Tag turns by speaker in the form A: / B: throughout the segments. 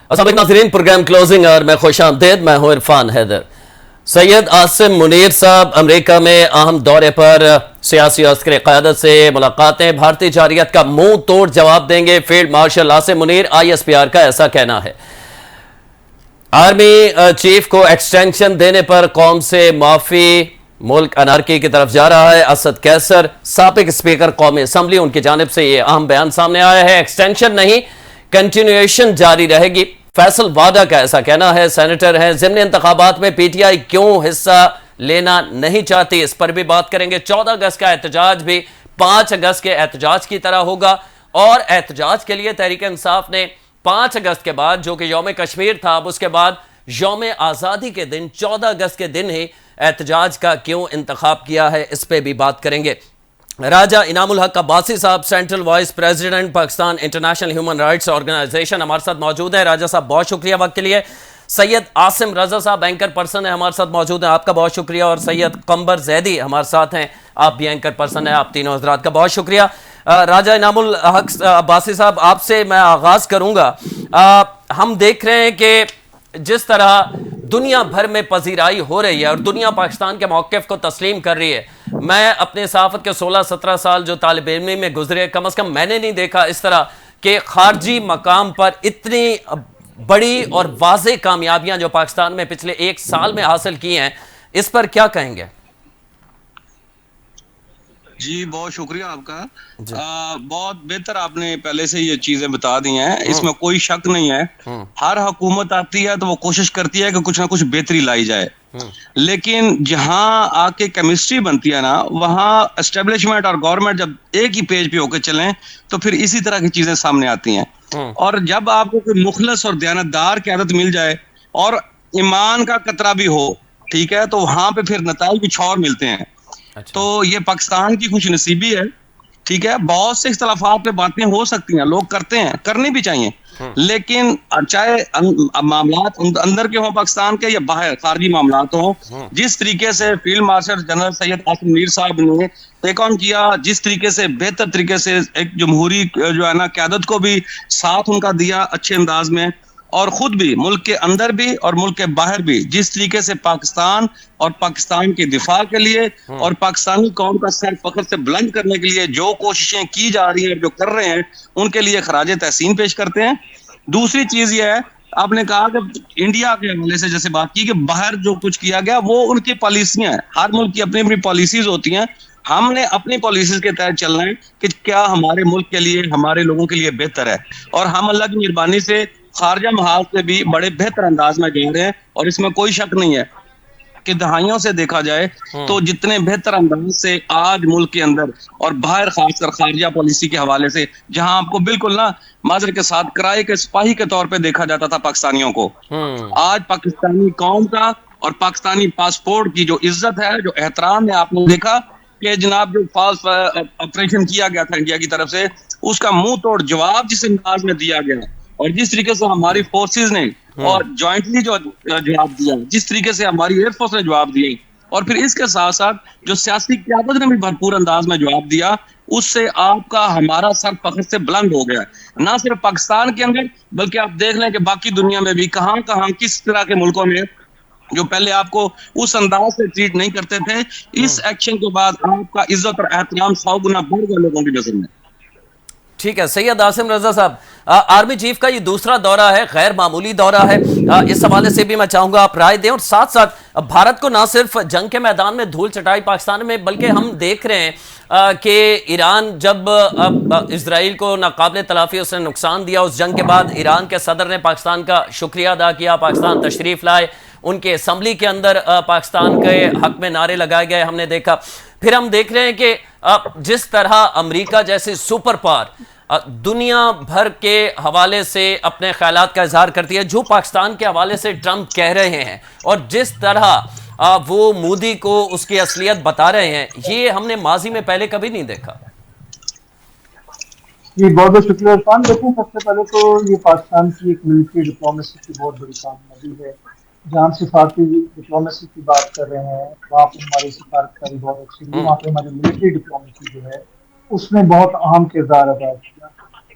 A: अस्सलाम वालेकुम नाज़रीन, प्रोग्राम क्लोजिंग और मैं खुश आमदीद, मैं हूं इरफान हैदर। सैयद आसिम मुनीर साहब अमेरिका में अहम दौरे पर, सियासी और अस्करी क़यादत से मुलाकातें, भारतीय जारियत का मुंह तोड़ जवाब देंगे field marshal Asim Munir, ISPR का ऐसा कहना है। आर्मी चीफ को एक्सटेंशन देने पर कौम से माफी, मुल्क अनारकी की तरफ जा रहा है। असद कैसर साबिक स्पीकर कौमी असम्बली, उनकी जानिब से यह अहम बयान सामने आया है। एक्सटेंशन नहीं, कंटिन्यूएशन जारी रहेगी, फैसल वादा का ऐसा कहना है। सेनेटर हैं, ज़िमनी इंतखाबात में PTI क्यों हिस्सा लेना नहीं चाहती, इस पर भी बात करेंगे। 14 अगस्त का एहतजाज भी 5 अगस्त के एहतजाज की तरह होगा, और एहतजाज के लिए तहरीक इंसाफ ने 5 अगस्त के बाद, जो कि यौम कश्मीर था, अब उसके बाद यौम आज़ादी के दिन 14 अगस्त के दिन ही एहतजाज का क्यों इंतखाब किया है, इस पर भी बात करेंगे। राजा Inamul Haq Abbasi Sahab, central vice president Pakistan international human rights organisation, हमारे साथ मौजूद है। राजा साहब बहुत शुक्रिया वक्त के लिए। सैयद आसिम रजा साहब एंकर पर्सन है, हमारे साथ मौजूद हैं, आपका बहुत शुक्रिया। और सैयद कम्बर जैदी हमारे साथ हैं, आप भी एंकर पर्सन हैं, आप तीनों हजरात का बहुत शुक्रिया। राजा इनामुल हक अब्बासी साहब, आपसे मैं आगाज करूंगा। हम देख रहे हैं कि जिस तरह दुनिया भर में पजीराई हो रही है और दुनिया पाकिस्तान के मौक़िफ़ को तस्लीम कर रही है, मैं अपने सहाफ़त के 16-17 साल जो तालिब इल्मी में गुजरे, कम अज़ कम मैंने नहीं देखा इस तरह के खारजी मकाम पर इतनी बड़ी और वाज़ेह कामयाबियां जो पाकिस्तान में पिछले 1 साल में हासिल की हैं, इस पर क्या कहेंगे?
B: जी बहुत शुक्रिया आपका। बहुत बेहतर आपने पहले से ये चीजें बता दी हैं, इसमें कोई शक नहीं है। हर हुकूमत आती है तो वो कोशिश करती है कि कुछ ना कुछ बेहतरी लाई जाए, लेकिन जहां आके केमिस्ट्री बनती है ना, वहां एस्टेब्लिशमेंट और गवर्नमेंट जब एक ही पेज पे होकर चलें तो फिर इसी तरह की चीजें सामने आती हैं। और जब आपको कोई मुखलस और दयानतदार क़यादत मिल जाए और ईमान का कतरा भी हो, ठीक है, तो वहां पे फिर नताइज कुछ और मिलते हैं। अच्छा। तो ये पाकिस्तान की खुश नसीबी है, ठीक है। बहुत से इख्तलाफात पे बातें हो सकती हैं, लोग करते हैं, करनी भी चाहिए, लेकिन चाहे मामलात अंदर के हों पाकिस्तान के या बाहर खारजी मामलात हों, जिस तरीके से field marshal general Syed Asim Munir साहब ने टेक ऑन किया, जिस तरीके से बेहतर तरीके से एक जमहूरी जो है ना क़यादत को भी साथ उनका दिया अच्छे अंदाज में, और खुद भी मुल्क के अंदर भी और मुल्क के बाहर भी जिस तरीके से पाकिस्तान और पाकिस्तान के दिफा के लिए और पाकिस्तानी कौम का सर फख्र से बुलंद करने के लिए जो कोशिशें की जा रही हैं, जो कर रहे हैं, उनके लिए खराजे तहसीन पेश करते हैं। दूसरी चीज ये है, आपने कहा कि इंडिया के हवाले से जैसे बात की कि बाहर जो कुछ किया गया वो उनकी पॉलिसियां हैं, हर मुल्क की अपनी अपनी पॉलिसीज होती हैं। हमने अपनी पॉलिसीज के तहत चलना है कि क्या हमारे मुल्क के लिए, हमारे लोगों के लिए बेहतर है, और हम अल्लाह की मेहरबानी से खारजा महाज से भी बड़े बेहतर अंदाज में जा रहे हैं। और इसमें कोई शक नहीं है कि दहाइयों से देखा जाए तो जितने बेहतर अंदाज से आज मुल्क के अंदर और बाहर, खासकर खारजा पॉलिसी के हवाले से, जहां आपको बिल्कुल ना माजर के साथ किराए के सिपाही के तौर पे देखा जाता था पाकिस्तानियों को, आज पाकिस्तानी कौम का और पाकिस्तानी पासपोर्ट की जो इज्जत है, जो एहतराम है, आपने देखा कि जनाब जो फॉल्स ऑपरेशन किया गया था इंडिया की तरफ से, उसका मुंह तोड़ जवाब जिस अंदाज में दिया गया और जिस तरीके से हमारी फोर्सेस ने और जॉइंटली जो जवाब दिया, जिस तरीके से हमारी एयरफोर्स ने जवाब दिए, और फिर इसके साथ साथ जो सियासी क़यादत ने भी भरपूर अंदाज में जवाब दिया, उससे आपका हमारा सर फख्र से बुलंद हो गया। ना सिर्फ पाकिस्तान के अंदर, बल्कि आप देख लें कि बाकी दुनिया में भी कहां कहां किस तरह के मुल्कों में जो पहले आपको उस अंदाज से ट्रीट नहीं करते थे, इस एक्शन के बाद आपका इज्जत और एहतराम 100 गुना बढ़ गया लोगों की नजर में।
A: ठीक है सैयद आसिम रजा साहब, आर्मी चीफ का ये दूसरा दौरा है, गैर मामूली दौरा है, इस हवाले से भी मैं चाहूंगा आप राय दें। और साथ साथ भारत को ना सिर्फ जंग के मैदान में धूल चटाई पाकिस्तान में, बल्कि हम देख रहे हैं कि ईरान जब इसराइल को नाकाबिले तलाफी उसने नुकसान दिया, उस जंग के बाद ईरान के सदर ने पाकिस्तान का शुक्रिया अदा किया, पाकिस्तान तशरीफ लाए, उनके असम्बली के अंदर पाकिस्तान के हक में नारे लगाए गए, हमने देखा। फिर हम देख रहे हैं कि जिस तरह अमेरिका जैसी सुपर पावर दुनिया भर के हवाले से अपने ख्यालात का इजहार करती है, जो पाकिस्तान के हवाले से ट्रंप कह रहे हैं, और जिस तरह वो मोदी को उसकी असलियत बता रहे हैं, ये हमने माजी में पहले कभी नहीं देखा।
C: जी बहुत बहुत शुक्रिया इरफान। देखो, सबसे पहले तो ये पाकिस्तान की एक मिलिट्री डिप्लोमेसी की बहुत बड़ी कामयाबी है। जहाँ सिफारती डिप्लोमेसी की बात कर रहे हैं, वहाँ पर हमारी सिफारतकारी बहुत अच्छी थी, वहाँ पर हमारी मिलिट्री डिप्लोमेसी जो है उसने बहुत अहम किरदार अदा किया।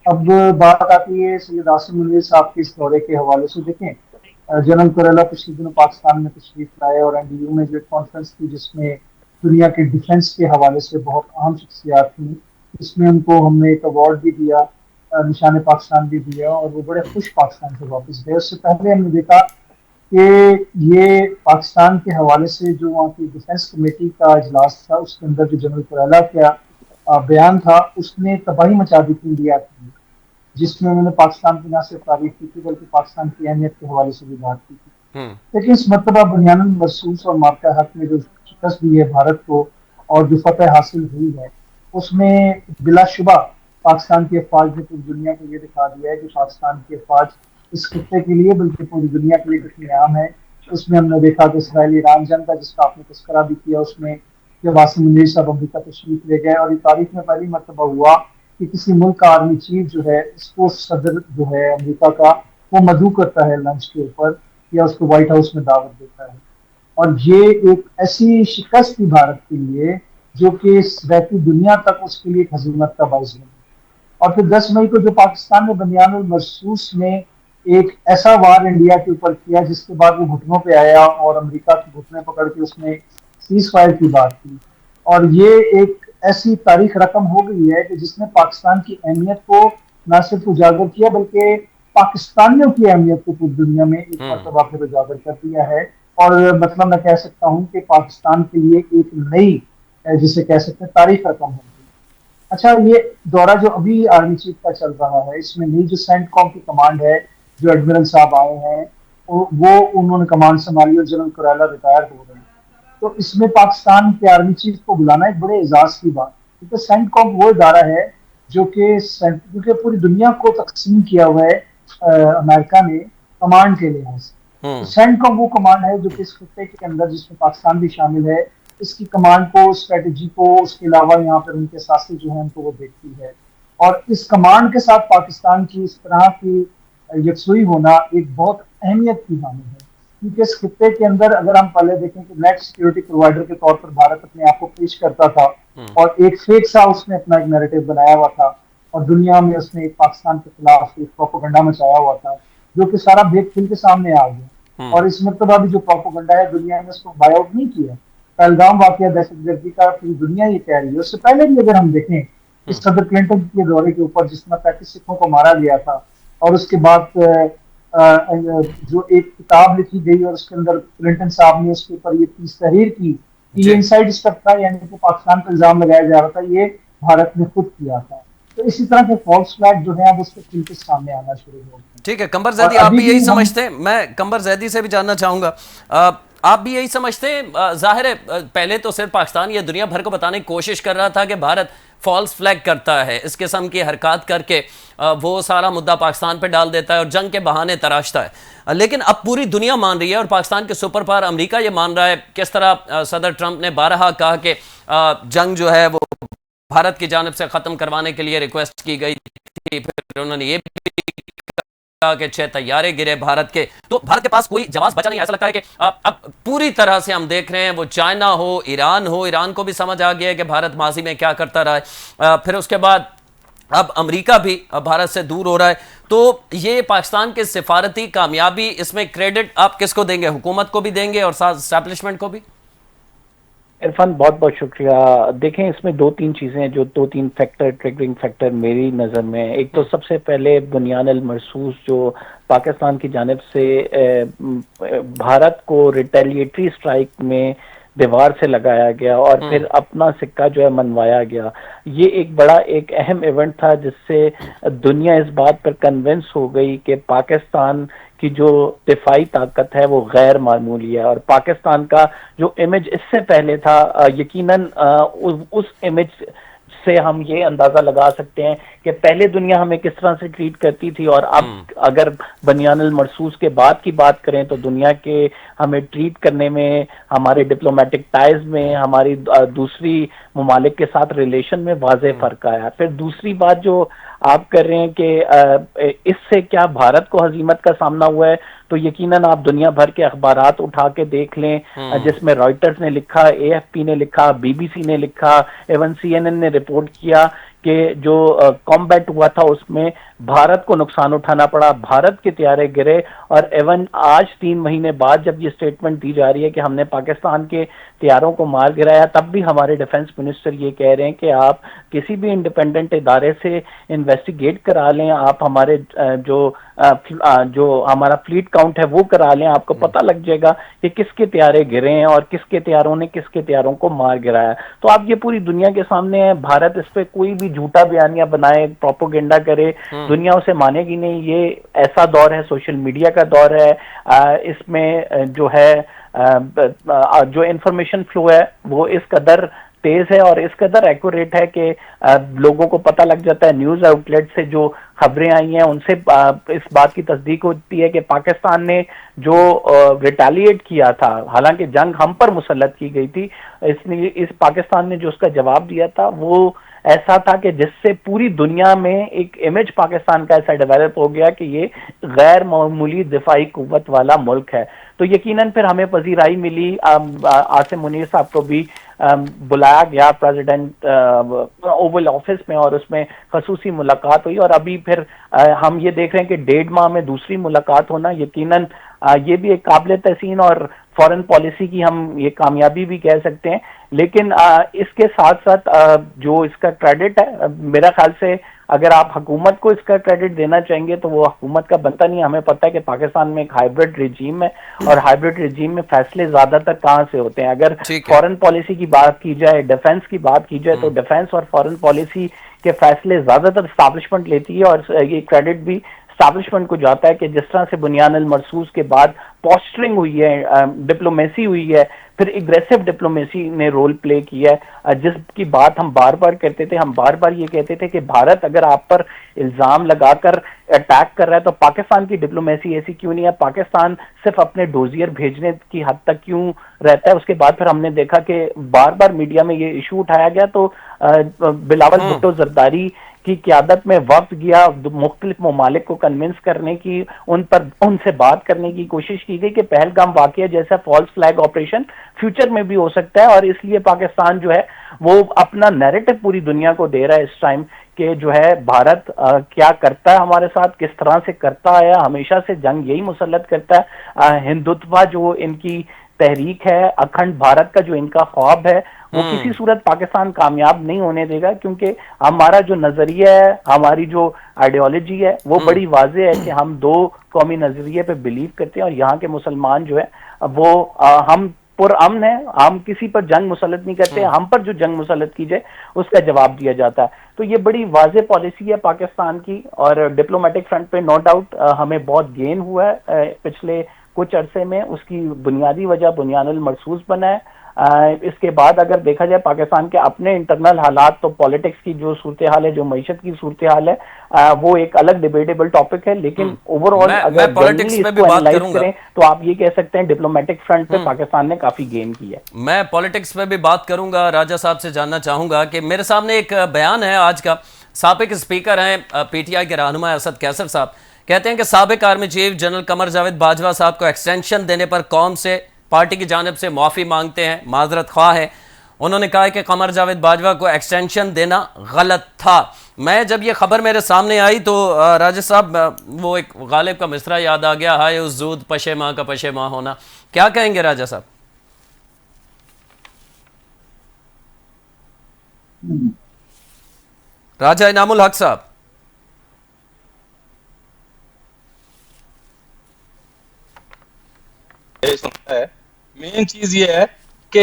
C: अब बात आती है सैयद आसिम मुनीर साहब के इस दौरे के हवाले से। देखें, जनरल कुरेला पिछले दिनों पाकिस्तान में तशरीफ लाए और एनडीयू में जो एक कॉन्फ्रेंस थी जिसमें दुनिया के डिफेंस के हवाले से बहुत अहम शख्सियात थी, इसमें उनको हमने एक अवार्ड भी दिया, निशान पाकिस्तान भी दिया, और वो बड़े खुश पाकिस्तान से वापस गए। उससे पहले हमने देखा कि ये पाकिस्तान के हवाले से जो वहाँ की डिफेंस कमेटी का इजलास था, उसके अंदर जो जनरल कुरेला का बयान था, उसने तबाही मचा दी थी इंडिया की, जिसमें उन्होंने पाकिस्तान की न सिर्फ तारीफ की थी बल्कि पाकिस्तान की अहमियत के हवाले से भी बात की थी। लेकिन इस मरतबा बुनियादन मरसूस और मार्का हक में जो शिकस्त दी है भारत को और जो फतह हासिल हुई है, उसमें बिलाशुबा पाकिस्तान की अफवाज ने पूरी दुनिया को ये दिखा दिया है कि पाकिस्तान की अफवाज इस खत्ते के लिए बल्कि पूरी दुनिया के लिए कितनी अहम है। उसमें हमने देखा कि इसराइल ईरान जंग का, जिसका आपने तस्करा भी किया, उसमें जब आसिम मुनीर साहब अमरीका तशरीफ ले गए और ये तारीख में पहली मरतबा हुआ कि किसी मुल्क का आर्मी चीफ जो है, इसको सदर जो है अमेरिका का, वो मदऊ करता है लंच के ऊपर या उसको व्हाइट हाउस में दावत देता है। और ये एक ऐसी शिकस्त थी भारत के लिए जो कि रहती दुनिया तक उसके लिए एक हजीमत का बाइस बनी। और फिर 10 मई को जो पाकिस्तान ने बंदियानुल मरसूस में एक ऐसा वार इंडिया के ऊपर किया जिसके बाद वो घुटनों पे आया और अमेरिका के घुटने पकड़ के उसने सीज फायर की बात की। और ये एक ऐसी तारीख रकम हो गई है कि जिसने पाकिस्तान की अहमियत को न सिर्फ उजागर किया बल्कि पाकिस्तानियों की अहमियत को पूरी दुनिया में एक मरतबा फिर उजागर कर दिया है। और मतलब मैं कह सकता हूँ कि पाकिस्तान के लिए एक नई, जिसे कह सकते हैं, तारीख रकम हो गई। अच्छा, ये दौरा जो अभी आर्मी चीफ का चल रहा है, इसमें नई जो सेंटकॉम की कमांड है, जो एडमिरल साहब आए हैं, वो उन्होंने कमांड संभाली और जनरल कुरेला रिटायर हो रहे हैं। तो इसमें पाकिस्तान के आर्मी चीफ को बुलाना एक बड़े एजाज की बात, क्योंकि सेंटकॉम वो इदारा है जो कि क्योंकि पूरी दुनिया को तकसीम किया हुआ है अमेरिका ने कमांड के लिहाज से। तो सेंटकॉम वो कमांड है जो कि इस खत्ते के अंदर, जिसमें पाकिस्तान भी शामिल है, इसकी कमांड को, स्ट्रेटेजी को, उसके अलावा यहाँ पर उनके साथी जो है उनको वो देखती है। और इस कमांड के साथ पाकिस्तान की इस तरह की यकसुई होना एक बहुत अहमियत की हानि है, क्योंकि इस खत्ते के अंदर अगर हम पहले देखें कि नेट सिक्योरिटी प्रोवाइडर के तौर पर भारत अपने आप को पेश करता था और एक फेक सा उसने अपना एक नैरेटिव बनाया हुआ था और दुनिया में उसने एक पाकिस्तान के खिलाफ एक प्रोपोगंडा मचाया हुआ था जो कि सारा भेद खुल के सामने आ गया। और इस मरतबा भी जो प्रोपोगंडा है दुनिया ने उसको बाय आउट नहीं किया। पहलगाम वाकया दहशतगर्दी का पूरी दुनिया ये कह रही है। उससे पहले भी अगर हम देखें इस सदर क्लिंटन के दौरे के ऊपर जिसमें 35 सिखों को मारा गया था और उसके बाद जो एक किताब लिखी गई और उसके अंदर क्लिंटन साहब ने उसके ऊपर ये पीस तहरीर की कि ये इनसाइड स्टफ था, यानी कि पाकिस्तान पर इल्जाम लगाया जा रहा था, ये भारत ने खुद किया था। तो इसी तरह के फॉल्स फ्लैग जो है अब उसके खुल के सामने आना शुरू हो गए।
A: ठीक है कंबर जैदी, आप भी यही समझते हैं? मैं कंबर जैदी से भी जानना चाहूंगा, आप भी यही समझते हैं? जाहिर है पहले तो सिर्फ पाकिस्तान या दुनिया भर को बताने की कोशिश कर रहा था कि भारत फॉल्स फ्लैग करता है, इस किस्म की हरकत करके वो सारा मुद्दा पाकिस्तान पे डाल देता है और जंग के बहाने तराशता है। लेकिन अब पूरी दुनिया मान रही है और पाकिस्तान के सुपर पावर अमेरिका ये मान रहा है। किस तरह सदर ट्रंप ने बारहा कहा कि जंग जो है वो भारत की जानिब से ख़त्म करवाने के लिए रिक्वेस्ट की गई थी, फिर उन्होंने ये के 6 तैयारे गिरे भारत के, तो भारत के पास कोई जवाब बचा नहीं। ऐसा लगता है कि अब पूरी तरह से हम देख रहे हैं, वो चाइना हो, ईरान को भी समझ आ गया है कि भारत माजी में क्या करता रहा है। फिर उसके बाद अब अमेरिका भी भारत से दूर हो रहा है। तो ये पाकिस्तान के सिफारती कामयाबी, इसमें क्रेडिट आप किसको देंगे? हुकूमत को भी देंगे और साथ एस्टैब्लिशमेंट को भी?
D: इरफान बहुत बहुत शुक्रिया। देखें, इसमें 2-3 चीज़ें हैं जो 2-3 फैक्टर, ट्रिगरिंग फैक्टर मेरी नज़र में। एक तो सबसे पहले बुनियानुल मरसूस जो पाकिस्तान की जानिब से भारत को रिटेलिएटरी स्ट्राइक में दीवार से लगाया गया और फिर अपना सिक्का जो है मनवाया गया, ये एक बड़ा एक अहम इवेंट था जिससे दुनिया इस बात पर कन्विंस हो गई कि पाकिस्तान की जो दिफाई ताकत है वो गैर मामूली है। और पाकिस्तान का जो इमेज इससे पहले था, यकीनन उस इमेज से हम ये अंदाजा लगा सकते हैं कि पहले दुनिया हमें किस तरह से ट्रीट करती थी और अब अगर बुनियानुल मरसूस के बाद की बात करें तो दुनिया के हमें ट्रीट करने में, हमारे डिप्लोमेटिक टाइज में, हमारी दूसरी ममालिक के साथ रिलेशन में वाज़ेह फर्क आया। फिर दूसरी बात जो आप कर रहे हैं कि इससे क्या भारत को हजीमत का सामना हुआ है, तो यकीनन आप दुनिया भर के अखबारात उठा के देख लें, जिसमें रॉयटर्स ने लिखा, AFP ने लिखा, BBC ने लिखा, एवन CNN ने रिपोर्ट किया कि जो कॉम्बैट हुआ था उसमें भारत को नुकसान उठाना पड़ा, भारत के तैयारे गिरे। और एवन आज 3 महीने बाद जब ये स्टेटमेंट दी जा रही है कि हमने पाकिस्तान के तैयारों को मार गिराया, तब भी हमारे डिफेंस मिनिस्टर ये कह रहे हैं कि आप किसी भी इंडिपेंडेंट इदारे से इन्वेस्टिगेट करा लें, आप हमारे जो हमारा फ्लीट काउंट है वो करा लें, आपको पता लग जाएगा कि किसके तैयारे गिरे हैं और किसके तैयारों ने किसके तैयारों को मार गिराया। तो आप ये पूरी दुनिया के सामने है, भारत इस पे कोई भी झूठा बयानिया बनाए, प्रोपोगेंडा करे, दुनिया उसे मानेगी नहीं। ये ऐसा दौर है, सोशल मीडिया का दौर है, इसमें जो है जो इंफॉर्मेशन फ्लो है वो इस कदर तेज है और इस कदर एक्यूरेट है कि लोगों को पता लग जाता है। न्यूज आउटलेट से जो खबरें आई हैं उनसे इस बात की तस्दीक होती है कि पाकिस्तान ने जो रिटेलिएट किया था, हालांकि जंग हम पर मुसल्लत की गई थी, इसलिए इस पाकिस्तान ने जो उसका जवाब दिया था वो ऐसा था कि जिससे पूरी दुनिया में एक इमेज पाकिस्तान का ऐसा डेवलप हो गया कि ये गैर मामूली दिफाई कुव्वत वाला मुल्क है। तो यकीनन फिर हमें पजीराई मिली, आसिम मुनीर साहब को भी बुलाया गया प्रेसिडेंट ओवल ऑफिस में और उसमें खसूसी मुलाकात हुई। और अभी फिर हम ये देख रहे हैं कि 1.5 माह में दूसरी मुलाकात होना यकीनन ये भी एक काबिल तहसीन और फॉरेन पॉलिसी की हम ये कामयाबी भी कह सकते हैं। लेकिन इसके साथ साथ जो इसका क्रेडिट है, मेरा ख्याल से अगर आप हुकूमत को इसका क्रेडिट देना चाहेंगे तो वो हुकूमत का बनता नहीं। हमें पता है कि पाकिस्तान में एक हाइब्रिड रिजीम है और हाइब्रिड रिजीम में फैसले ज्यादातर कहाँ से होते हैं। अगर फॉरेन पॉलिसी की बात की जाए, डिफेंस की बात की जाए, तो डिफेंस और फॉरेन पॉलिसी के फैसले ज्यादातर एस्टैब्लिशमेंट लेती है और ये क्रेडिट भी एस्टैब्लिशमेंट को जाता है कि जिस तरह से बुनियान अल मरसूस के बाद पोस्टरिंग हुई है, डिप्लोमेसी हुई है, फिर एग्रेसिव डिप्लोमेसी ने रोल प्ले किया है, जिसकी बात हम बार बार करते थे। हम बार बार ये कहते थे कि भारत अगर आप पर इल्जाम लगाकर अटैक कर रहा है तो पाकिस्तान की डिप्लोमेसी ऐसी क्यों नहीं है, पाकिस्तान सिर्फ अपने डोजियर भेजने की हद तक क्यों रहता है। उसके बाद फिर हमने देखा कि बार बार मीडिया में ये इशू उठाया गया तो बिलावल भुट्टो जरदारी की क़यादत में वक्त गया, मुख्तलिफ ममालिक को कन्विंस करने की, उनसे बात करने की कोशिश की गई कि पहलगाम वाक़या जैसा फॉल्स फ्लैग ऑपरेशन फ्यूचर में भी हो सकता है। और इसलिए पाकिस्तान जो है वो अपना नैरेटिव पूरी दुनिया को दे रहा है इस टाइम कि जो है भारत क्या करता है हमारे साथ, किस तरह से करता है, हमेशा से जंग यही मुसल्लत करता है। हिंदुत्व जो इनकी तहरीक है, अखंड भारत का जो इनका ख्वाब है, वो किसी सूरत पाकिस्तान कामयाब नहीं होने देगा, क्योंकि हमारा जो नजरिया है, हमारी जो आइडियोलॉजी है वो बड़ी वाज़ेह है कि हम 2 कौमी नजरिए पे बिलीव करते हैं। और यहाँ के मुसलमान जो है वो हम पुरअमन है, हम किसी पर जंग मुसल्लत नहीं करते, हम पर जो जंग मुसल्लत की जाए उसका जवाब दिया जाता है। तो ये बड़ी वाज़ेह पॉलिसी है पाकिस्तान की। और डिप्लोमेटिक फ्रंट पे नो डाउट हमें बहुत गेन हुआ है पिछले कुछ अरसे में। उसकी बुनियादी वजह बुनियान अल मरसूस बना है। इसके बाद अगर देखा जाए पाकिस्तान के अपने इंटरनल हालात, तो पॉलिटिक्स की जो सूरत हाल है, जो मईशत की सूरत हाल है, वो एक अलग डिबेटेबल टॉपिक है। लेकिन ओवरऑल अगर
A: पॉलिटिक्स पे भी बात करूंगा
D: करें तो आप ये कह सकते हैं डिप्लोमेटिक फ्रंट पे पाकिस्तान ने काफी गेन किया है।
A: मैं पॉलिटिक्स पे भी बात करूंगा। राजा साहब से जानना चाहूंगा कि मेरे सामने एक बयान है आज का, साबिक स्पीकर हैं पीटीआई के रहनुमा असद कैसर साहब, कहते हैं कि साबिक army chief general Qamar Javed Bajwa साहब को एक्सटेंशन देने पर कौम से पार्टी की जानिब से माफ़ी मांगते हैं, माजरत ख्वाह है। उन्होंने कहा है कि कमर जावेद बाजवा को एक्सटेंशन देना गलत था। मैं जब ये खबर मेरे सामने आई तो राजा साहब वो एक गालिब का मिसरा याद आ गया, हाय उस जूद पशे माँ का पशे माँ होना। क्या कहेंगे राजा साहब? राजा इनामुल हक साहब।
B: मेन चीज ये है कि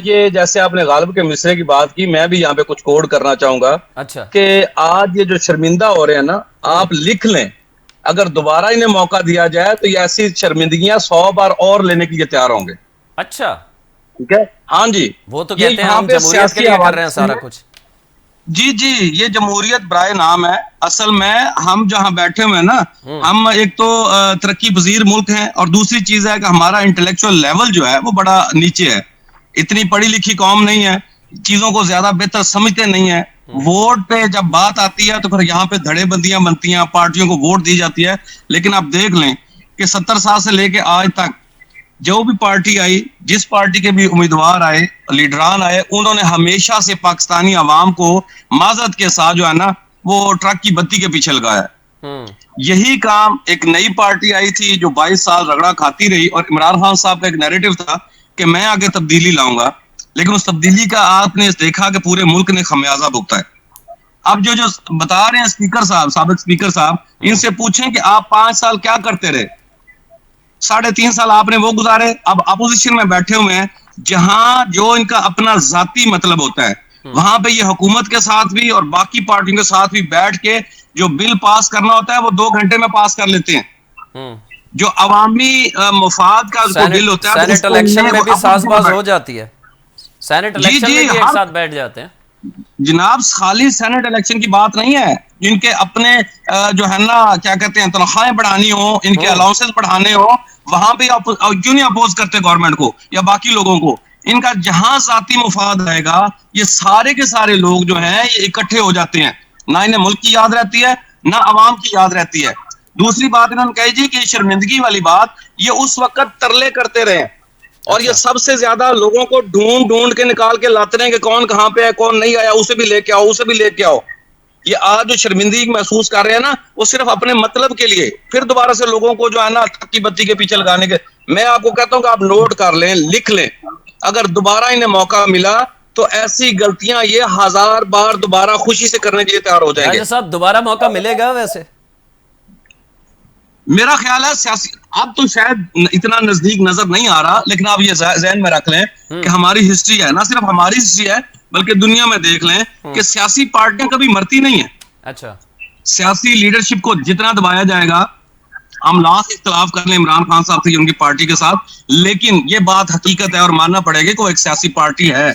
B: ये जैसे आपने गालिब के मिसरे की बात की, मैं भी यहाँ पे कुछ कोड करना चाहूंगा।
A: अच्छा।
B: कि आज ये जो शर्मिंदा हो रहे हैं ना, आप लिख लें, अगर दोबारा इन्हें मौका दिया जाए तो ये ऐसी शर्मिंदगियां 100 बार और लेने के लिए तैयार होंगे।
A: अच्छा,
B: ठीक है। हाँ जी,
A: वो तो कहते हैं हम जमहूरियत के लिए कर रहे हैं सारा कुछ।
B: जी जी, ये जमहूरियत बराए नाम है। असल में हम जहां बैठे हुए हैं ना, हम एक तो तरक्की पजीर मुल्क हैं, और दूसरी चीज है कि हमारा इंटेलेक्चुअल लेवल जो है वो बड़ा नीचे है। इतनी पढ़ी लिखी कौम नहीं है, चीजों को ज्यादा बेहतर समझते नहीं है। वोट पे जब बात आती है तो फिर यहाँ पे धड़ेबंदियां बनती हैं, पार्टियों को वोट दी जाती है। लेकिन आप देख लें कि 70 साल से लेके आज तक जो भी पार्टी आई, जिस पार्टी के भी उम्मीदवार आए, लीडरान आए, उन्होंने हमेशा से पाकिस्तानी अवाम को माजरत के साथ जो है ना वो ट्रक की बत्ती के पीछे लगाया। यही काम एक नई पार्टी आई थी जो 22 साल रगड़ा खाती रही, और इमरान खान साहब का एक नैरेटिव था कि मैं आगे तब्दीली लाऊंगा, लेकिन उस तब्दीली का आपने देखा कि पूरे मुल्क ने खमियाजा भुगता है। अब जो बता रहे हैं स्पीकर साहब, साबिक स्पीकर साहब, इनसे पूछें कि आप 5 साल क्या करते रहे। 3.5 साल आपने वो गुजारे। अब अपोजिशन में बैठे हुए हैं जहां जो इनका अपना जाती मतलब होता है, वहां पे ये हुकूमत के साथ भी और बाकी पार्टियों के साथ भी बैठ के जो बिल पास करना होता है वो 2 घंटे में पास कर लेते हैं। जो अवामी मुफाद का जो बिल होता है,
A: सेनेट इलेक्शन में भी साजबाज हो जाती है। सेनेट इलेक्शन में भी एक साथ बैठ जाते हैं
B: जनाब। खाली सेनेट इलेक्शन की बात नहीं है, जिनके अपने जो है ना क्या कहते हैं तनख्वाहें बढ़ानी हो, इनके अलाउंसेस बढ़ाने हो, वहां पे क्यों नहीं अपोज करते गवर्नमेंट को या बाकी लोगों को। इनका जहां जाती मुफाद आएगा, ये सारे के सारे लोग जो हैं ये इकट्ठे हो जाते हैं। ना इन्हें मुल्क की याद रहती है, ना अवाम की याद रहती है। दूसरी बात इन्होंने कही जी कि शर्मिंदगी वाली बात, ये उस वक्त तरले करते रहे और ये सबसे ज्यादा लोगों को ढूंढ ढूंढ के निकाल के लाते रहे कि कौन कहां पे है, कौन नहीं आया, उसे भी लेके आओ, उसे भी लेके आओ। ये आज जो शर्मिंदगी महसूस कर रहे हैं ना, वो सिर्फ अपने मतलब के लिए फिर दोबारा से लोगों को जो है ना की बत्ती के पीछे लगाने के। मैं आपको कहता हूं कि आप नोट कर लें, लिख लें, अगर दोबारा इन्हें मौका मिला तो ऐसी गलतियां ये 1000 बार दोबारा खुशी से करने के लिए तैयार हो जाएंगे।
A: साहब दोबारा मौका मिलेगा वैसे?
B: मेरा ख्याल है सियासी, अब तो शायद इतना नजदीक नजर नहीं आ रहा, लेकिन आप ये जहन में रख लें कि हमारी हिस्ट्री है, ना सिर्फ हमारी हिस्ट्री है बल्कि दुनिया में देख लें कि सियासी पार्टियां कभी मरती नहीं है।
A: अच्छा,
B: सियासी लीडरशिप को जितना दबाया जाएगा, हम लाख इख्तलाफ कर लें इमरान खान साहब से उनकी पार्टी के साथ, लेकिन ये बात हकीकत है और मानना पड़ेगा कि वो एक सियासी पार्टी है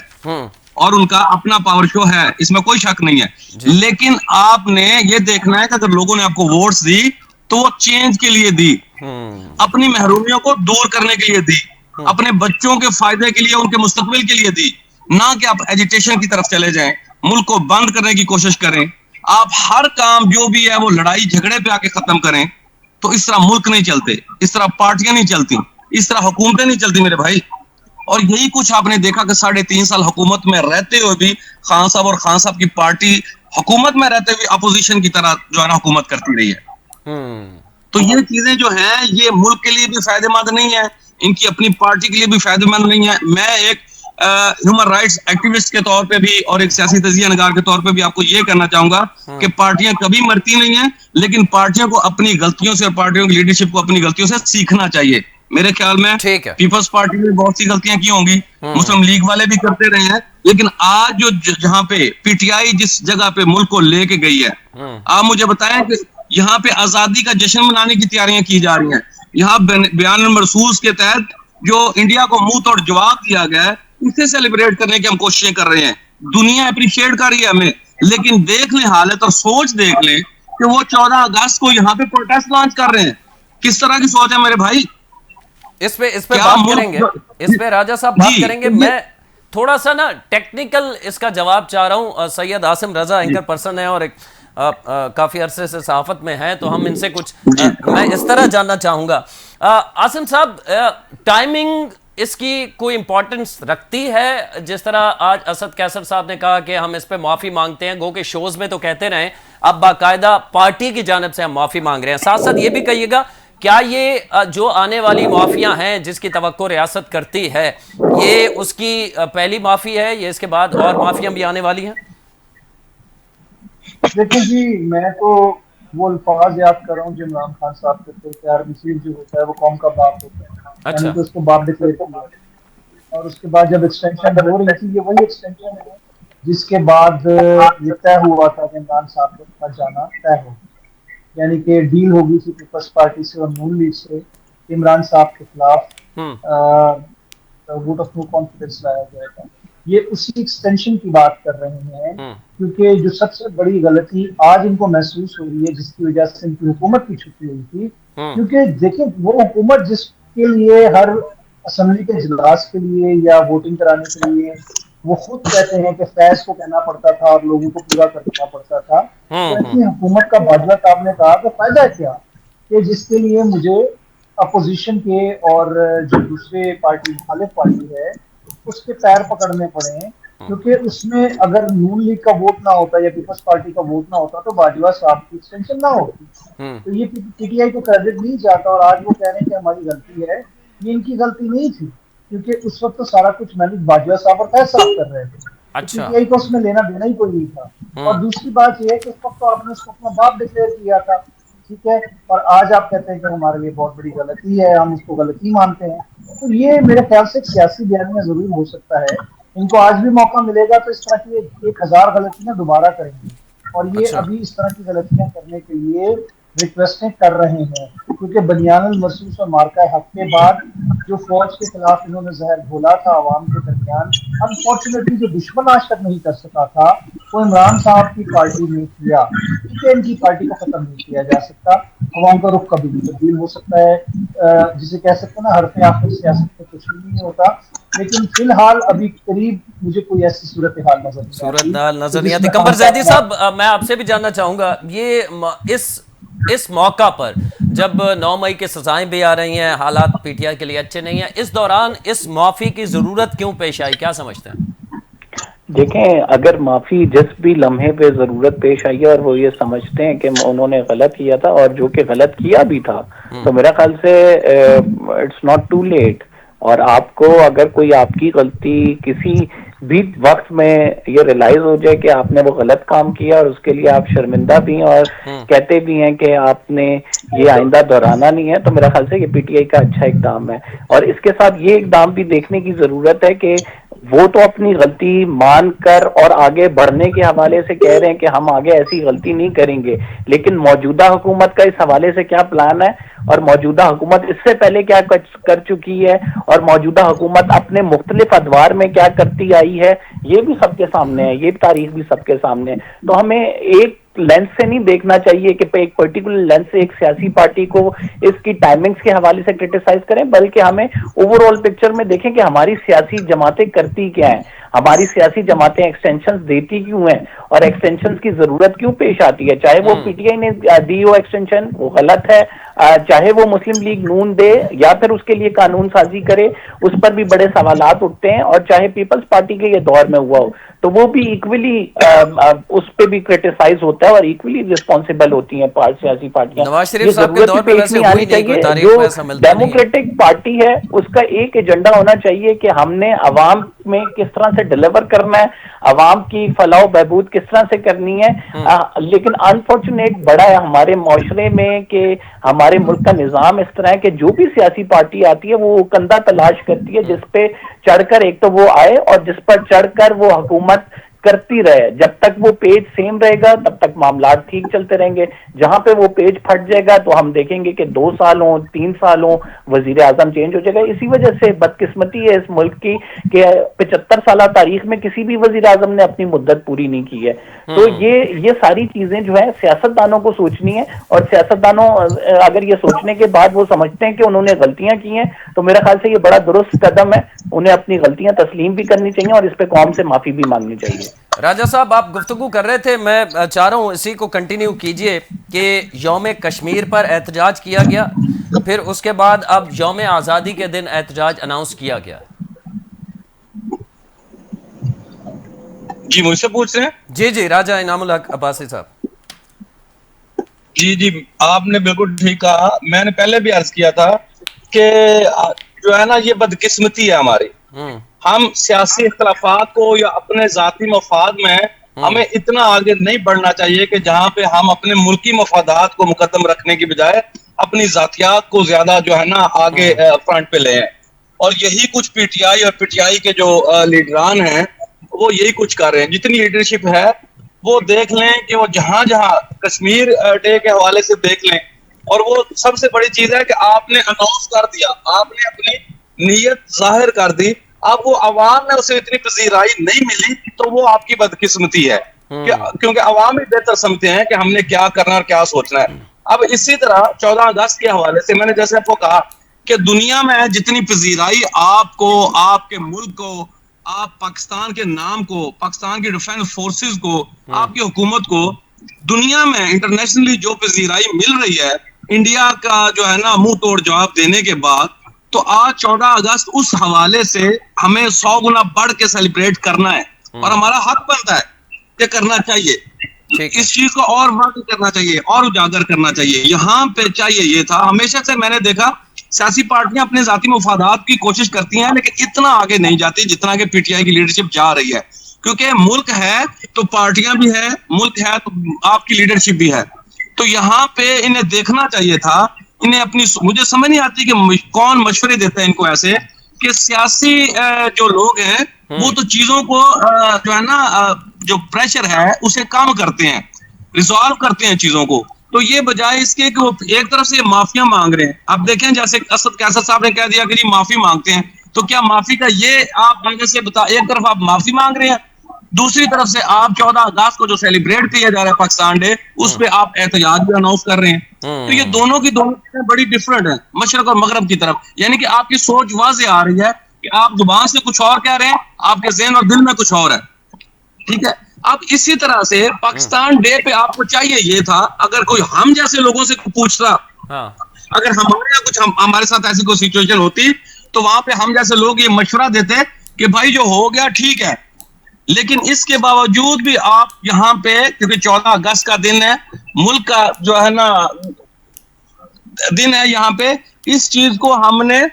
B: और उनका अपना पावर शो है, इसमें कोई शक नहीं है। लेकिन आपने ये देखना है कि अगर लोगों ने आपको वोट्स दी तो वो चेंज के लिए दी, अपनी महरूमियों को दूर करने के लिए दी, अपने बच्चों के फायदे के लिए, उनके मुस्तकबिल के लिए दी, ना कि आप एजिटेशन की तरफ चले जाएं, मुल्क को बंद करने की कोशिश करें। आप हर काम जो भी है वो लड़ाई झगड़े पे आके खत्म करें। तो इस तरह मुल्क नहीं चलते, इस तरह पार्टियां नहीं चलती, इस तरह हुकूमतें नहीं चलती मेरे भाई। और यही कुछ आपने देखा कि 3.5 साल हुकूमत में रहते हुए भी खान साहब और खान साहब की पार्टी हुकूमत में रहते हुए अपोजिशन की तरह जो है ना हुकूमत करती रही है। तो ये चीजें जो है ये मुल्क के लिए भी फायदेमंद नहीं है, इनकी अपनी पार्टी के लिए भी फायदेमंद नहीं है। मैं एक ह्यूमन राइट्स एक्टिविस्ट के तौर पे भी और एक सियासी तजिया नगार के तौर पे भी आपको ये कहना चाहूंगा कि पार्टियां कभी मरती नहीं है, लेकिन पार्टियों को अपनी गलतियों से और पार्टियों की लीडरशिप को अपनी गलतियों से सीखना चाहिए। मेरे ख्याल में पीपल्स पार्टी ने बहुत सी गलतियां की होंगी, मुस्लिम लीग वाले भी करते रहे हैं, लेकिन आज जो जहां पे पीटीआई जिस जगह पे मुल्क को लेके गई है, आप मुझे बताएं कि यहाँ पे आजादी का जश्न मनाने की तैयारियां की जा रही हैं। यहाँ बयान मरसूस के तहत जो इंडिया को मुंह तोड़ जवाब दिया गया है, उसे सेलिब्रेट करने की हम कोशिशें कर रहे हैं। दुनिया अप्रिशिएट कर रही है हमें, लेकिन देख ले हालत और सोच देख ले कि वो 14 अगस्त को यहाँ पे प्रोटेस्ट लॉन्च कर रहे हैं। किस तरह की सोच है मेरे भाई?
A: इस पे बात करेंगे, इस पे राजा साहब बात करेंगे। मैं थोड़ा सा ना टेक्निकल इसका जवाब चाह रहा हूँ। सैयद आसिम रजा एंकर पर्सन है और एक काफी अरसे से सहाफत में है, तो हम इनसे कुछ मैं इस तरह जानना चाहूंगा। आसिम साहब, टाइमिंग इसकी कोई इंपॉर्टेंस रखती है? जिस तरह आज असद कैसर साहब ने कहा कि हम इस पे माफी मांगते हैं, गो के शोज में तो कहते रहे, अब बाकायदा पार्टी की जानिब से हम माफी मांग रहे हैं। साथ साथ ये भी कहिएगा, क्या ये जो आने वाली माफियां हैं जिसकी तवक्को रियासत करती है, ये उसकी पहली माफी है, ये इसके बाद और माफियां भी आने वाली हैं?
C: देखिए जी, मैं तो वो अल्फाज याद कर रहा हूँ जो इमरान खान साहब कहते हैं, यार मिसीर जो होता है वो कौम का बाप होता है।
A: अच्छा।
C: तो उसको बाप डिक्लेयर किया, और उसके बाद जब एक्सटेंशन हो रही थी, ये वही एक्सटेंशन है जिसके बाद ये तय हुआ था कि इमरान साहब का जाना तय हो, यानी कि डील होगी थी पीपल्स पार्टी से और नून लीग से, इमरान साहब के खिलाफ वोट ऑफ नो कॉन्फिडेंस लाया जाएगा। ये उसी एक्सटेंशन की बात कर रहे हैं, क्योंकि जो सबसे बड़ी गलती आज इनको महसूस हो रही है, जिसकी वजह से इनकी हुकूमत की छुट्टी हुई थी, क्योंकि देखिए वो हुकूमत जिसके लिए हर असेंबली के इजलास के लिए या वोटिंग कराने के लिए वो खुद कहते हैं कि फैज को कहना पड़ता था और लोगों को पूरा करना पड़ता था, तो ऐसी हुकूमत का बाजवा आपने कहा कि फायदा क्या कि जिसके लिए मुझे अपोजिशन के और जो दूसरे पार्टी मुखालिफ पार्टी है उसके पैर पकड़ने पड़े हैं, क्योंकि उसमें अगर नून लीग का वोट ना होता या पीपल्स पार्टी का वोट ना होता तो बाजवा साहब की एक्सटेंशन ना होती। तो ये पीटीआई को क्रेडिट नहीं जाता, और आज वो कह रहे हैं कि हमारी गलती है। ये इनकी गलती नहीं थी, क्योंकि उस वक्त तो सारा कुछ मैनेज बाजवा साहब और फैसला कर रहे थे।
A: अच्छा।
C: पीटीआई को उसमें लेना देना ही कोई नहीं था। और दूसरी बात यह है कि उस वक्त तो आपने उसको अपना बाप डिक्लेयर किया था, ठीक है, और आज आप कहते हैं कि हमारे लिए बहुत बड़ी गलती है, हम उसको गलती मानते हैं। तो ये मेरे ख्याल से एक सियासी बयानिया जरूर हो सकता है। इनको आज भी मौका मिलेगा तो इस तरह की 1000 गलतियां दोबारा करेंगे, और ये
A: अच्छा।
C: अभी इस तरह की गलतियां करने के लिए रिक्वेस्टें कर रहे हैं, क्योंकि बनियानुल मरसूस और मार्का हक के बाद जो फौज के खिलाफ इन्होंने जहर घोला था अवाम के दरमियान, अनफॉर्चुनेटली जो दुश्मन आज तक नहीं कर सका था वो इमरान साहब की पार्टी ने किया। ठीक है, इनकी पार्टी को खत्म नहीं किया जा सकता, अवाम का रुख कभी भी तब्दील हो सकता है। जिसे कह सकते हैं ना, हरफ आखिर सियासत में कुछ भी नहीं होता, लेकिन फिलहाल अभी करीब मुझे कोई ऐसी सूरत हाल नजर नहीं आती।
A: सूरत नजर नहीं आती। कंवर जैदी साहब, मैं आपसे भी जानना चाहूंगा, ये इस मौका पर जब 9 मई की सजाएं भी आ रही हैं, हालात पीटीआई के लिए अच्छे नहीं हैं, इस दौरान इस माफी की जरूरत क्यों पेश आई, क्या समझते हैं?
D: देखें, अगर माफी जिस भी लम्हे पे जरूरत पेश आई है और वो ये समझते हैं कि उन्होंने गलत किया था और जो कि गलत किया भी था, तो मेरा ख्याल से इट्स नॉट टू लेट। और आपको अगर कोई आपकी गलती किसी भी वक्त में ये रियलाइज हो जाए कि आपने वो गलत काम किया और उसके लिए आप शर्मिंदा भी हैं और कहते भी हैं कि आपने ये आइंदा दोहराना नहीं है, तो मेरा ख्याल से ये पीटीआई का अच्छा इकदाम है। और इसके साथ ये इकदाम भी देखने की जरूरत है कि वो तो अपनी गलती मान कर और आगे बढ़ने के हवाले से कह रहे हैं कि हम आगे ऐसी गलती नहीं करेंगे, लेकिन मौजूदा हुकूमत का इस हवाले से क्या प्लान है और मौजूदा हुकूमत इससे पहले क्या कर चुकी है और मौजूदा हुकूमत अपने मुख्तलिफ अदवार में क्या करती आई है, ये भी सबके सामने है, ये तारीख भी सबके सामने है। तो हमें एक लेंस से नहीं देखना चाहिए कि एक पर्टिकुलर लेंस से एक सियासी पार्टी को इसकी टाइमिंग्स के हवाले से क्रिटिसाइज करें, बल्कि हमें ओवरऑल पिक्चर में देखें कि हमारी सियासी जमातें करती क्या हैं, हमारी सियासी जमातें एक्सटेंशंस देती क्यों हैं और एक्सटेंशंस की जरूरत क्यों पेश आती है। चाहे वो पीटीआई ने दी हो एक्सटेंशन, वो गलत है, चाहे वो मुस्लिम लीग नून दे या फिर उसके लिए कानून साजी करे, उस पर भी बड़े सवालात उठते हैं। और चाहे पीपल्स पार्टी के ये दौर में हुआ हो, तो वो भी इक्वली उस पर भी क्रिटिसाइज होता है और इक्वली रिस्पॉन्सिबल होती हैं सियासी पार्टियां।
A: नवाज शरीफ साहब के दौर पे वैसे हुई नहीं कोई तारीख में, ऐसा मिलता नहीं है।
D: डेमोक्रेटिक पार्टी है, उसका एक एजेंडा होना चाहिए कि हमने अवाम में किस तरह से डिलीवर करना है, अवाम की फलाह बहबूद किस तरह से करनी है। लेकिन अनफॉर्चुनेट बड़ा है हमारे माशरे में कि हमारे मुल्क का निजाम इस तरह है कि जो भी सियासी पार्टी आती है वो कंधा तलाश करती है जिसपे चढ़कर एक तो वो आए और जिस पर चढ़कर वो हुकूमत करती रहे। जब तक वो पेज सेम रहेगा तब तक मामला ठीक चलते रहेंगे। जहां पे वो पेज फट जाएगा तो हम देखेंगे कि 2 साल हो, 3 साल हो, वजीर आजम चेंज हो जाएगा। इसी वजह से बदकिस्मती है इस मुल्क की कि 75 साल तारीख में किसी भी वजीर आजम ने अपनी मुद्दत पूरी नहीं की है। तो ये सारी चीजें जो है सियासतदानों को सोचनी है, और सियासतदानों अगर ये सोचने के बाद वो समझते हैं कि उन्होंने गलतियां की हैं, तो मेरा ख्याल से ये बड़ा दुरुस्त कदम है। उन्हें अपनी गलतियां तस्लीम भी करनी चाहिए और इस पे कौम से माफी भी मांगनी चाहिए।
A: राजा साहब, आप गुफ्तगू कर रहे थे, मैं चाह रहा हूं इसी को कंटिन्यू कीजिए कि यौम कश्मीर पर एहतजाज किया गया, फिर उसके बाद अब यौम आज़ादी के दिन एहतजाज अनाउंस किया गया।
B: जी मुझसे पूछ रहे हैं?
A: जी जी, राजा इनामुल हक अब्बासी साहब।
B: जी जी, आपने बिल्कुल ठीक कहा। मैंने पहले भी अर्ज किया था कि जो है ना, ये बदकिस्मती है हमारी। हम सियासी इख्तलाफात को या अपने जाती मफाद में हमें इतना आगे नहीं बढ़ना चाहिए कि जहां पे हम अपने मुल्की मफादात को मुकद्दम रखने की बजाय अपनी जातियात को ज्यादा जो है ना आगे फ्रंट पे ले आए। और यही कुछ पीटीआई और पीटीआई के जो लीडरान हैं वो यही कुछ कर रहे हैं। जितनी लीडरशिप है वो देख लें कि वो जहां जहां कश्मीर डे के हवाले से देख लें, और वो सबसे बड़ी चीज है कि आपने अनाउंस कर दिया, आपने अपनी नीयत जाहिर कर दी, अब वो अवाम में उसे इतनी पजीराई नहीं मिली तो वो आपकी बदकिस्मती है। क्योंकि अवाम ही बेहतर समझते हैं कि हमने क्या करना और क्या सोचना है। अब इसी तरह 14 अगस्त के हवाले से मैंने जैसे आपको कहा कि दुनिया में जितनी पजीराई आपको, आपके मुल्क को, आप पाकिस्तान के नाम को, पाकिस्तान की डिफेंस फोर्सेस को, आपकी हुकूमत को दुनिया में इंटरनेशनली जो पजीराई मिल रही है इंडिया का जो है ना मुंह तोड़ जवाब देने के बाद, तो आज 14 अगस्त उस हवाले से हमें 100 गुना बढ़ के सेलिब्रेट करना है और हमारा हक बनता है ये करना चाहिए।
A: ठीक है।
B: इस चीज को और वाक़ई करना चाहिए और उजागर करना चाहिए। यहाँ पे चाहिए ये था, हमेशा से मैंने देखा सियासी पार्टियां अपने जाती मुफादात की कोशिश करती हैं, लेकिन इतना आगे नहीं जाती जितना कि पीटीआई की लीडरशिप जा रही है। क्योंकि मुल्क है तो पार्टियां भी है, मुल्क है तो आपकी लीडरशिप भी है। तो यहाँ पे इन्हें देखना चाहिए था, इन्हें अपनी, मुझे समझ नहीं आती कि कौन मशवरे देता है इनको ऐसे कि सियासी जो लोग हैं वो तो चीजों को जो है ना जो प्रेशर है उसे कम करते हैं, रिजॉल्व करते हैं चीजों को। तो ये बजाय इसके कि वो एक तरफ से माफिया मांग रहे हैं। अब देखें जैसे असद कैसर साहब ने कह दिया कि जी माफी मांगते हैं, तो क्या माफी का ये आप आगे से बता, एक तरफ आप माफी मांग रहे हैं, दूसरी तरफ से आप 14 अगस्त को जो सेलिब्रेट किया जा रहा है पाकिस्तान डे, उस पे आप एहतजाज भी अनाउंस कर रहे हैं। तो ये दोनों की दोनों चीजें बड़ी डिफरेंट है, मशरक और मगरब की तरफ। यानी कि आपकी सोच वाज़ेह आ रही है कि आप जुबान से कुछ और कह रहे हैं, आपके ज़हन और दिल में कुछ और है। ठीक है। अब इसी तरह से पाकिस्तान डे पे आपको चाहिए ये था, अगर कोई हम जैसे लोगों से पूछता,
A: हाँ।
B: अगर हमारे यहाँ कुछ हमारे साथ ऐसी कोई सिचुएशन होती, तो वहां पे हम जैसे लोग ये मशवरा देते कि भाई जो हो गया ठीक है, लेकिन इसके बावजूद भी आप यहाँ पे, क्योंकि 14 अगस्त का दिन है, मुल्क का जो है ना दिन है, यहाँ पे इस चीज को हमने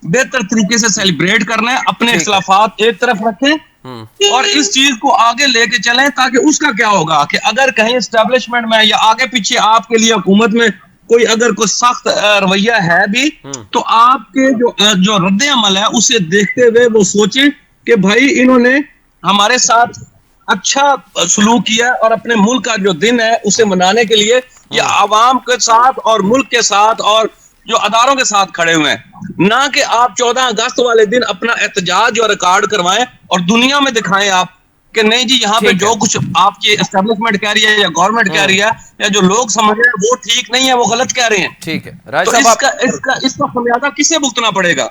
B: बेहतर तरीके से सेलिब्रेट करना है, अपने इख्तिलाफात एक तरफ रखें और इस चीज को आगे लेके चलें, ताकि उसका क्या होगा कि अगर कहीं एस्टेब्लिशमेंट में या आगे पीछे आपके लिए हुकूमत में कोई अगर कोई सख्त रवैया है भी, तो आपके जो रद्द अमल है उसे देखते हुए वो सोचें कि भाई इन्होंने हमारे साथ अच्छा सलूक किया और अपने मुल्क का जो दिन है उसे मनाने के लिए या आवाम के साथ और मुल्क के साथ और जो अदारों के साथ खड़े हुए हैं। ना कि आप 14 अगस्त वाले दिन अपना एहतजाज और रिकॉर्ड करवाएं और दुनिया में दिखाएं आप कि नहीं जी यहाँ पे जो कुछ आपकी एस्टेब्लिशमेंट कह रही है या गवर्नमेंट कह रही है या जो लोग समझ रहे हैं वो ठीक नहीं है, वो गलत कह रहे हैं।
A: ठीक है राज
B: तो
A: साहब,
B: इसका खमियाजा किसे भुगतना पड़ेगा?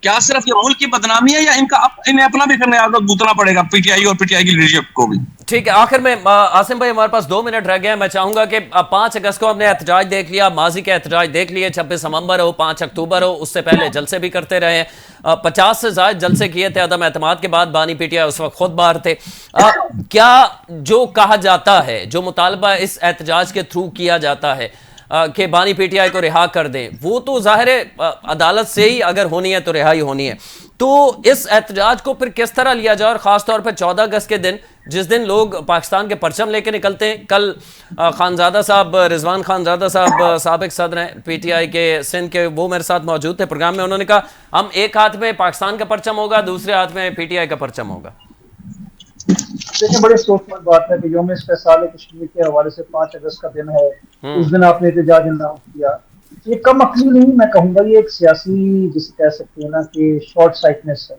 B: क्या सिर्फ ये मुल्क की बदनामी है या इन्हें अपना भी खमियाजा भुगतना पड़ेगा, पीटीआई और पीटीआई की लीडरशिप को भी?
A: ठीक है। आखिर में आसिम भाई, हमारे पास 2 मिनट रह गए हैं। मैं चाहूंगा कि 5 अगस्त को हमने एहतजाज देख लिया, माजी के एहतजाज देख लिए, 26 नवंबर हो, 5 अक्टूबर हो, उससे पहले जलसे भी करते रहे हैं। 50 से ज्यादा जलसे किए थे। अदम एतमाद के बाद बानी पीटीआई उस वक्त खुद बाहर थे। क्या जो कहा जाता है, जो मुतालबा इस एहतजाज के थ्रू किया जाता है कि बानी पीटीआई को रिहा कर दें, वो तो जाहिर है अदालत से ही अगर होनी है तो रिहाई होनी है। तो इस एहतजाज को फिर किस तरह लिया जाए, और ख़ासतौर पर 14 अगस्त के दिन जिस दिन लोग पाकिस्तान के परचम लेके निकलते हैं। कल खानजादा साहब, रिजवान खानजादा साहब साबिक सदर हैं पीटीआई के सिंध के, वो मेरे साथ मौजूद थे प्रोग्राम में। उन्होंने कहा हम एक हाथ में पाकिस्तान का परचम होगा, दूसरे हाथ में पीटीआई का परचम होगा।
C: देखिए, बड़े सोचमंद बात है कि यौम इस्तेसाल कश्मीर के हवाले से 5 अगस्त का दिन है, उस दिन आपने एहतजाज अनाउंस किया। ये कम अक्ली नहीं, मैं कहूँगा ये एक सियासी, जिसे कह सकते हैं ना कि शॉर्ट साइटनेस है,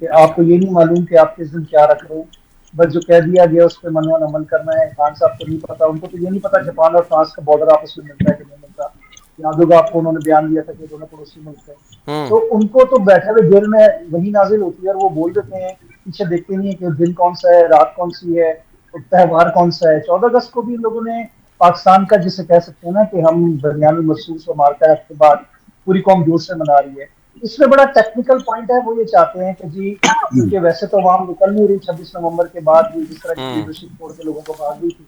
C: कि आपको ये नहीं मालूम कि आप किस दिन क्या रख रहे हैं, बस जो कह दिया गया उस पर मनवान अमल करना है। खान साहब को नहीं पता, उनको तो ये नहीं पता जापान और फ्रांस का बॉर्डर आपस में मिलता है कि नहीं मिलता। याद होगा आपको, उन्होंने बयान दिया था कि दोनों पड़ोसी मुल्क है, तो उनको तो बैठे हुए जेल में वही नाजिल होती है और वो बोल देते हैं, पीछे देखते नहीं है कि दिन कौन सा है, रात कौन सी है, त्यौहार कौन सा है। 14 अगस्त को भी लोगों ने पाकिस्तान का, जिसे कह सकते हैं ना कि हम दरमियान महसूस और मारता के बाद पूरी कौम जोर से मना रही है। इसमें बड़ा टेक्निकल पॉइंट है, वो ये चाहते हैं कि जी, क्योंकि वैसे तो आवाम निकल नहीं रही 26 नवंबर के बाद भी, जिस तरह की लीडरशिप छोड़ के लोगों को भाग गई थी,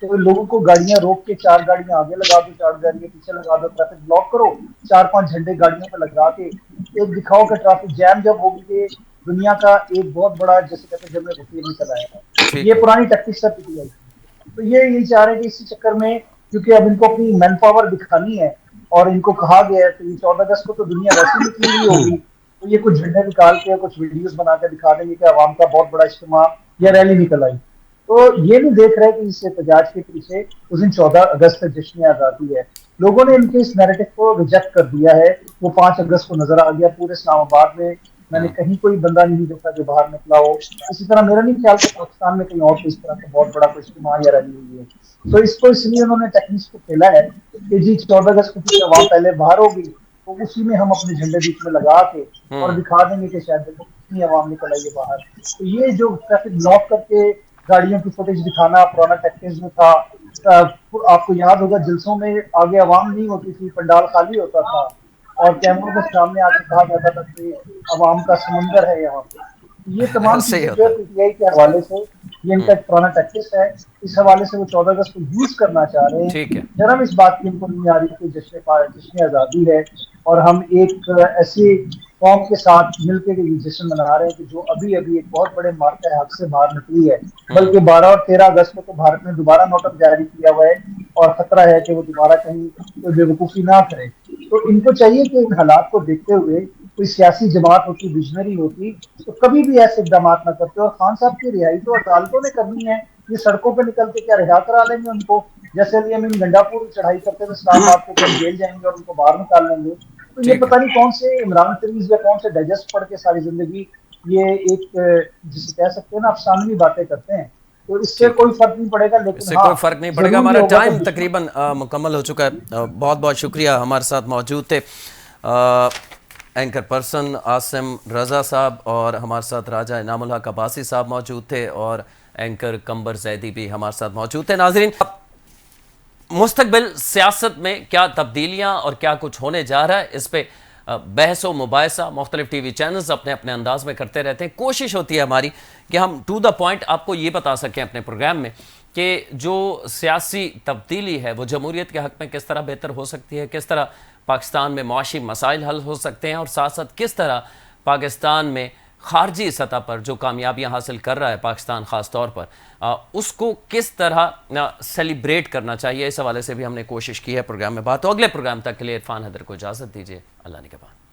C: तो लोगों को गाड़ियां रोक के 4 गाड़ियां आगे लगा दो, 4 गाड़ियां पीछे लगा दो, ट्रैफिक ब्लॉक करो, 4-5 झंडे गाड़ियों पे लगा के एक दिखाओ कि ट्रैफिक जैम जब होगी, दुनिया का एक बहुत बड़ा, जैसे कहते हैं, जब में वकील निकल आएगा। ये पुरानी टैक्टिक्स है पीटीआई। तो ये यही चाह रहे हैं कि इसी चक्कर में, क्योंकि अब इनको अपनी मैन पावर दिखानी है और इनको कहा गया है कि 14 अगस्त को तो दुनिया वैसे निकली हुई होगी, तो ये कुछ झंडे निकाल के कुछ वीडियोस बना के दिखा देंगे कि अवाम का बहुत बड़ा इज्तिमा या रैली निकल आई। तो ये नहीं देख रहे कि इस एहतजाज के पीछे उस दिन 14 अगस्त का जश्न आज़ादी है। लोगों ने इनके इस नैरेटिव को रिजेक्ट कर दिया है। वो 5 अगस्त को नजर आ गया पूरे इस्लामाबाद में, मैंने कहीं कोई बंदा नहीं देखा जो बाहर निकला हो। इसी तरह मेरा नहीं ख्याल कि पाकिस्तान में कहीं और इस तरह का बहुत बड़ा कोई इज्तिमा या रैली हुई है। तो इसको इसलिए उन्होंने टेक्निक्स को खेला है कि जी 14 अगस्त को आवाम पहले बाहर होगी, तो उसी में हम अपने झंडे बीच में लगा के और दिखा देंगे कि शायद देखो कितनी आवाम निकल आई है बाहर। तो ये जो ट्रैफिक ब्लॉक करके गाड़ियों की फुटेज दिखाना पुराना टैक्टिक्स में था। आपको याद होगा जलसों में आगे आवाम नहीं होती थी, पंडाल खाली होता था और कैमरों के सामने आके कहा जाता था कि आवाम का समंदर है यहाँ पे। ये तमाम
A: ऐसे ही
C: चीजें जो
A: होता
C: है
A: है।
C: पीटीआई के हवाले से, ये इनका एक पुराना टैक्टिस है। इस हवाले से वो 14 अगस्त को यूज करना चाह रहे हैं।
A: ठीक है।
C: शर्म इस बात की इनको नहीं आ रही कि जश्न आजादी है और हम एक ऐसी कौम के साथ मिलकर ये जश्न मना रहे हैं कि जो अभी अभी एक बहुत बड़े मार्का हक से बाहर निकली है। बल्कि 12 और 13 अगस्त को तो भारत ने दोबारा नोटअप जारी किया हुआ है और खतरा है कि वो दोबारा कहीं कोई बेवकूफी ना करे। तो इनको चाहिए कि इन हालात को देखते हुए कोई सियासी जमात होती, विजनरी होती, तो कभी भी ऐसे इकदाम ना करते। और खान साहब की रिहाई तो अदालतों ने करनी है, ये सड़कों पर निकल के क्या रिहा करा लेंगे उनको? जैसे अली अमीन गंडापुर चढ़ाई करते थे इस्लामाबाद पे, कल जेल जाएंगे और उनको बाहर निकाल लेंगे। तो ये
A: ठीक है।
C: पता नहीं कौन से इमरान तरीज या कौन से डाइजेस्ट पढ़ के सारी जिंदगी ये एक जिसे कह सकते हैं ना अफसानवी बातें करते हैं। तो इससे
A: ठीक है।
C: कोई फर्क नहीं पड़ेगा, लेकिन
A: इससे
C: हाँ
A: कोई फर्क नहीं पड़ेगा।
C: जरूरी
A: हमारा
C: होगा
A: टाइम
C: कि
A: तकरीबन मुकम्मल हो चुका है। बहुत बहुत शुक्रिया, हमारे साथ मौजूद थे एंकर पर्सन आसिम रजा साहब और हमारे साथ राजा इनामुल हक अब्बासी साहब मौजूद थे और एंकर कंबर जैदी भी हमारे साथ मौजूद थे। नाजरीन, मुस्तकबिल सियासत में क्या तब्दीलियां और क्या कुछ होने जा रहा है, इस पे बहस व मुबाहिसा मुख्तलिफ टीवी चैनल्स अपने अपने अंदाज में करते रहते हैं। कोशिश होती है हमारी कि हम टू द पॉइंट आपको ये बता सकें अपने प्रोग्राम में कि जो सियासी तब्दीली है वो जमहूरियत के हक़ में किस तरह बेहतर हो सकती है, किस तरह पाकिस्तान में मुआशी मसाइल हल हो सकते हैं और साथ साथ किस तरह पाकिस्तान में खारजी सतह पर जो कामयाबियां हासिल कर रहा है पाकिस्तान ख़ास तौर पर, उसको किस तरह सेलिब्रेट करना चाहिए, इस हवाले से भी हमने कोशिश की है प्रोग्राम में बात। तो अगले प्रोग्राम तक के लिए इरफान हैदर को इजाज़त दीजिए। अल्लाह निगहबान।